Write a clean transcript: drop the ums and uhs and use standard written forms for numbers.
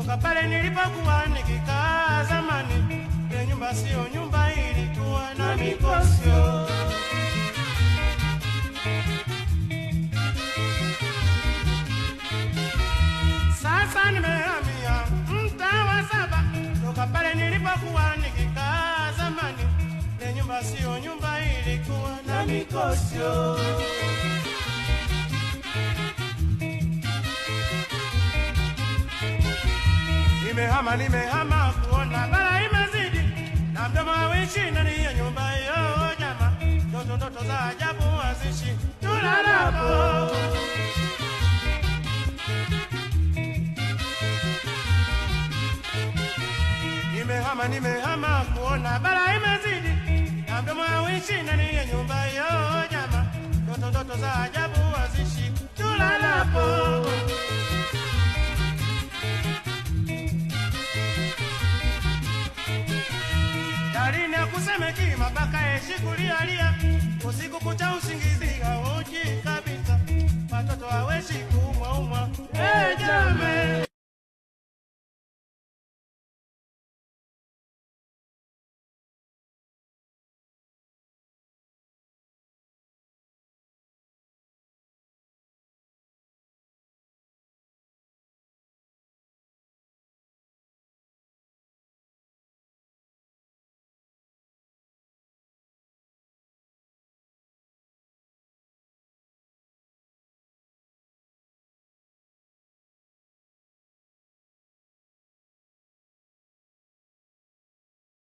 Toka pale nilipokuwa nikikaa zamani, ile nyumba sio nyumba, ilikuwa na mikosyo. Sasa nimehamia mtaa wa 7. Toka pale nilipokuwa nikikaa zamani, ile nyumba sio nyumba, ilikuwa na mikosyo. Nimehama kuona bara imezidi, na mdomo hawishi ndani ya nyumba hiyo jama. Ndoto za ajabu hazishi tulalapo. Nimehama kuona bara imezidi, na mdomo hawishi ndani ya nyumba hiyo jama. Ndoto za ajabu hazishi tulalapo. Dalini ya kusemeki mabaka eshi kulialia, usiku kucha usingizi hauji kabisa, watoto haweshi kuumwa. Jame